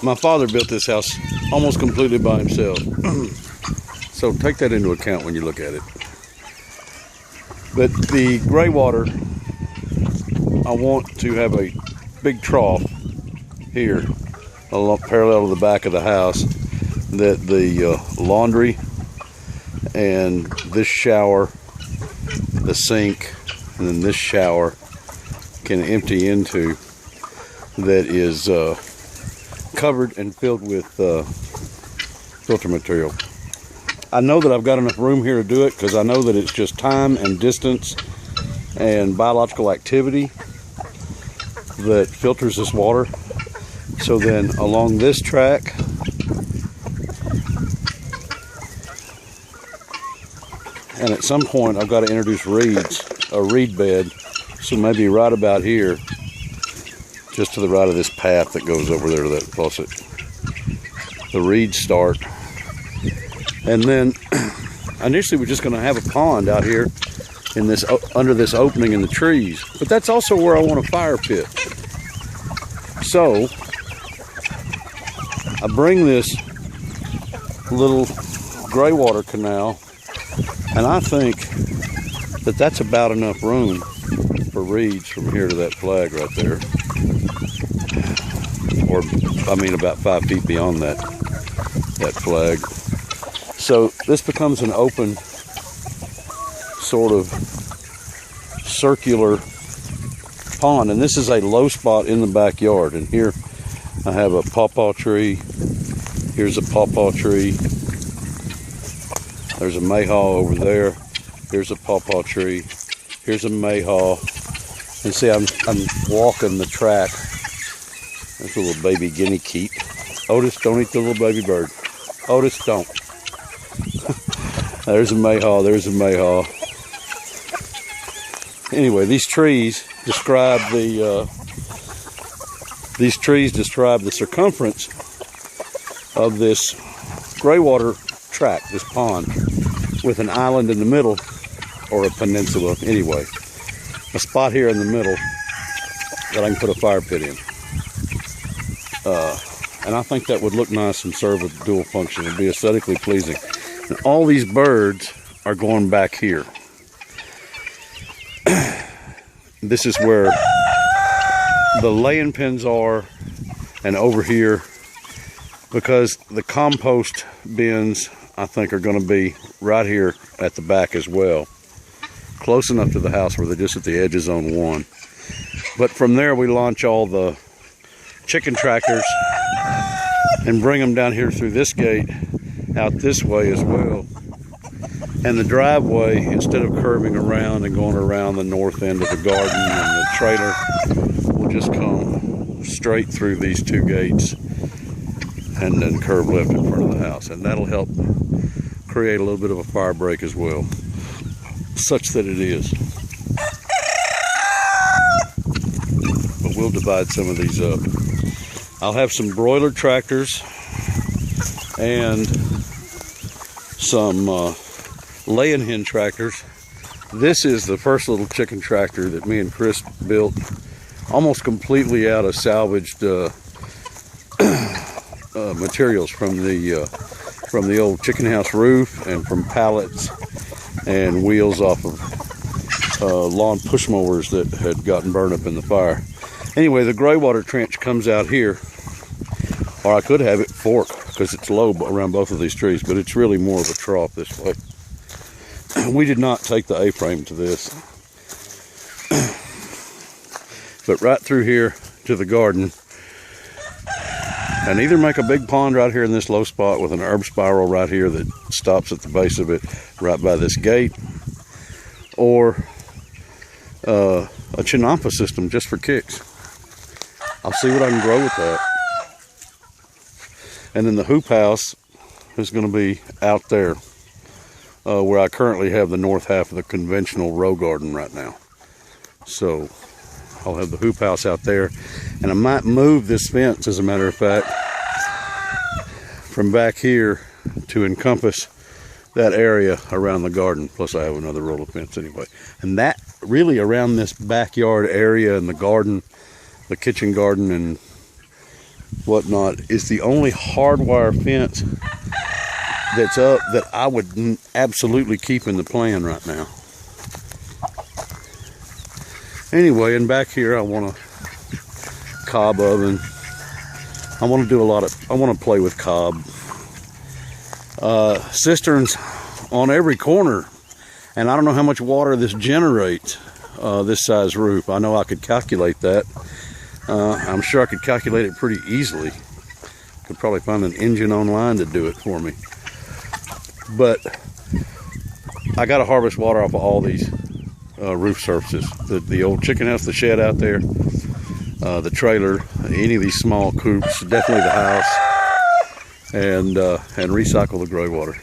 My father built this house almost completely by himself. So take that into account when you look at it. But the gray water, I want to have a big trough here, parallel to the back of the house, that the laundry and this shower, the sink, and then this shower can empty into, that is covered and filled with filter material. I know that I've got enough room here to do it because I know that it's just time and distance and biological activity that filters this water. So then along this track, and at some point I've got to introduce reeds, a reed bed. So maybe right about here, just to the right of this path that goes over there to that faucet, the reeds start. And then initially we're just going to have a pond out here in this, under this opening in the trees. But that's also where I want a fire pit. So I bring this little gray water canal, and I think that that's about enough room for reeds from here to that flag right there. Or, I mean, about 5 feet beyond that flag. So this becomes an open, sort of circular pond, and this is a low spot in the backyard. And here I have a pawpaw tree. Here's a pawpaw tree. There's a mayhaw over there. Here's a pawpaw tree. Here's a mayhaw. And see, I'm walking the track. There's a little baby guinea keep. Otis, don't eat the little baby bird. Otis, don't. There's a mayhaw. There's a mayhaw. Anyway, these trees describe the circumference of this gray water tract, this pond, with an island in the middle, or a peninsula. Anyway, a spot here in the middle that I can put a fire pit in. And I think that would look nice and serve a dual function. It'd be aesthetically pleasing. And all these birds are going back here. This is where the laying pens are, and over here, because the compost bins, I think, are going to be right here at the back as well. Close enough to the house where they're just at the edge of zone 1. But from there we launch all the chicken tractors and bring them down here through this gate out this way as well. And the driveway, instead of curving around and going around the north end of the garden and the trailer, will just come straight through these 2 gates and then curve left in front of the house. And that'll help create a little bit of a fire break as well, such that it is. But we'll divide some of these up. I'll have some broiler tractors and some laying hen tractors. This is the first little chicken tractor that me and Chris built almost completely out of salvaged materials from the old chicken house roof, and from pallets and wheels off of lawn push mowers that had gotten burned up in the fire. Anyway, the gray water trench comes out here, or I could have it fork because it's low around both of these trees, but it's really more of a trough this way. We did not take the A-frame to this. But right through here to the garden, and either make a big pond right here in this low spot with an herb spiral right here that stops at the base of it right by this gate, or a chinampa system just for kicks. I'll see what I can grow with that. And then the hoop house is going to be out there, where I currently have the north half of the conventional row garden right now. So I'll have the hoop house out there, and I might move this fence, as a matter of fact, from back here to encompass that area around the garden. Plus I have another roll of fence anyway. And that really around this backyard area and the garden, the kitchen garden and whatnot is the only hardwire fence that's up that I would absolutely keep in the plan right now. Anyway, and back here I want a cob oven. I want to do I want to play with cob. Cisterns on every corner, and I don't know how much water this generates, this size roof. I know I could calculate that. I'm sure I could calculate it pretty easily. Could probably find an engine online to do it for me. But I got to harvest water off of all these roof surfaces. The old chicken house, the shed out there, the trailer, any of these small coops, definitely the house, and recycle the gray water.